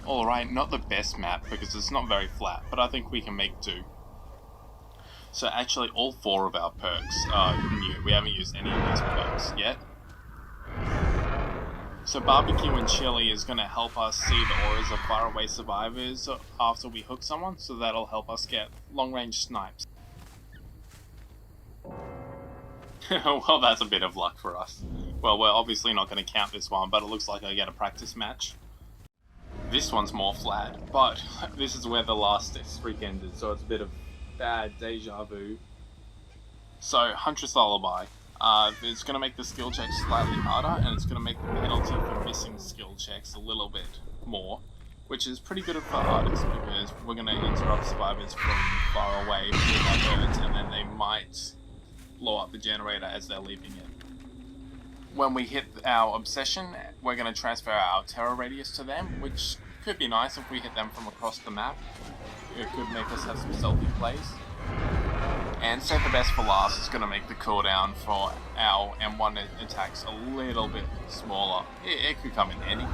Alright, not the best map because it's not very flat, but I think we can make do. So actually all 4 of our perks are new. We haven't used any of these perks yet. So BBQ and Chilli is going to help us see the auras of faraway survivors after we hook someone, so that'll help us get long-range snipes. Well, that's a bit of luck for us. Well, we're obviously not going to count this one, but it looks like I get a practice match. This one's more flat, but this is where the last streak ended, so it's a bit of bad deja vu. So, Huntress Lullaby. It's going to make the skill checks slightly harder, and it's going to make the penalty for missing skill checks a little bit more, which is pretty good for artists because we're going to interrupt survivors from far away with our birds, and then they might blow up the generator as they're leaping in. When we hit our obsession, we're going to transfer our terror radius to them, which could be nice if we hit them from across the map. It could make us have some stealthy plays. And save the best for last is going to make the cooldown for our M1 attacks a little bit smaller. It could come in handy,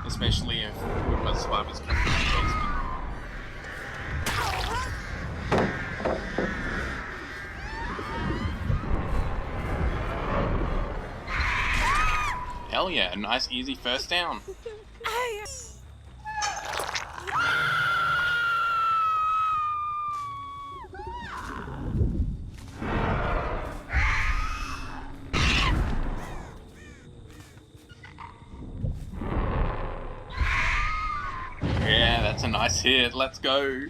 especially if we've got survivors coming from the basement. Hell yeah, a nice easy first down. Yeah, that's a nice hit. Let's go.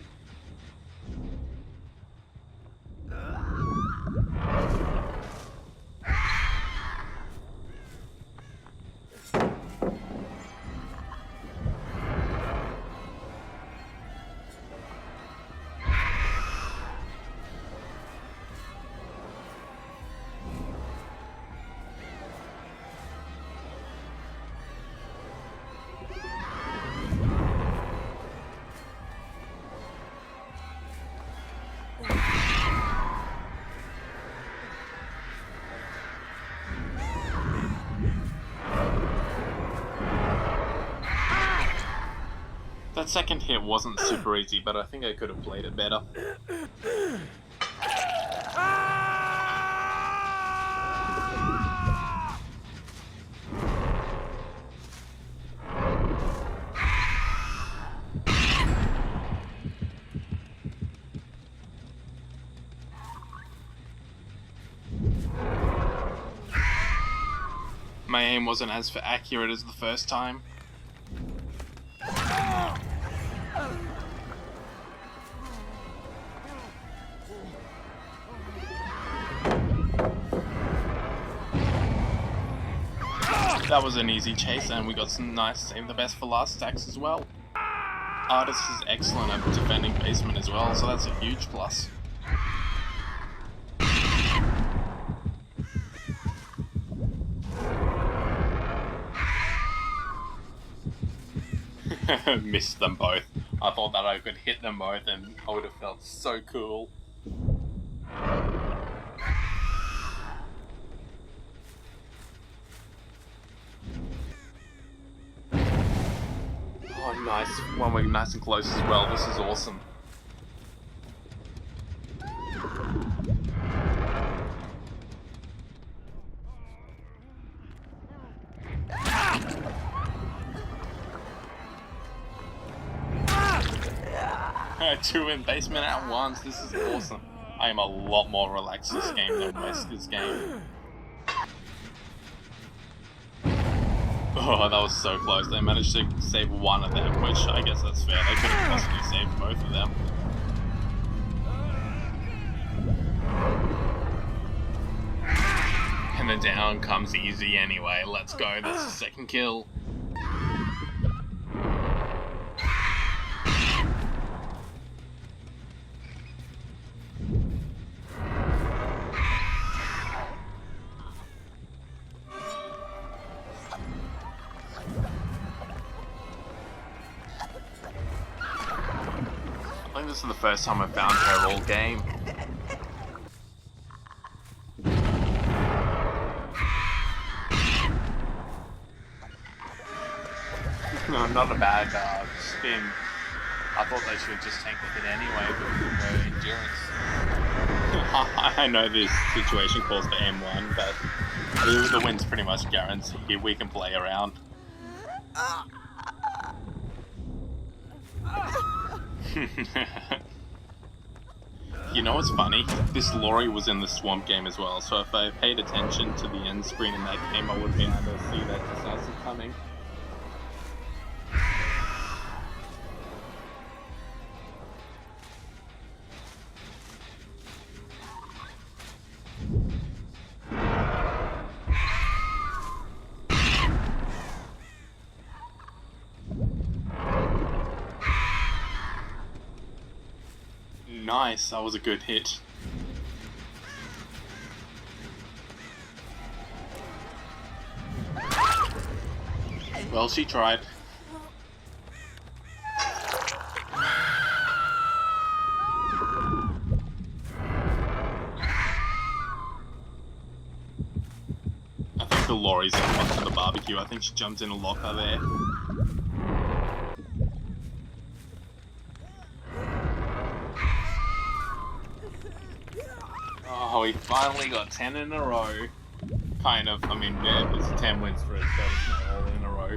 That second hit wasn't super easy, but I think I could have played it better. My aim wasn't as accurate as the first time. That was an easy chase, and we got some nice save the best for last stacks as well. Artist is excellent at defending basement as well, so that's a huge plus. Missed them both. I thought that I could hit them both and I would have felt so cool. Oh nice, one we're nice and close as well, this is awesome. Two in basement at once, this is awesome. I am a lot more relaxed this game than Wesker's game. Oh, that was so close. They managed to save one of them, which I guess that's fair. They could have possibly saved both of them. And the down comes easy anyway. Let's go, that's the second kill. I think this is the first time I've found her all game. No, not a bad spin. I thought they should just tank the hit anyway, but no endurance. I know this situation calls for M1, but the win's pretty much guaranteed. We can play around. You know what's funny? This lorry was in the swamp game as well, so if I paid attention to the end screen in that game, I would be able to see that decisive coming. Nice, that was a good hit. Well, she tried. I think the lorry's in one for the barbecue. I think she jumped in a locker there. Oh, we finally got 10 in a row. Kind of. I mean, yeah, it's 10 wins for it, so it's not all in a row.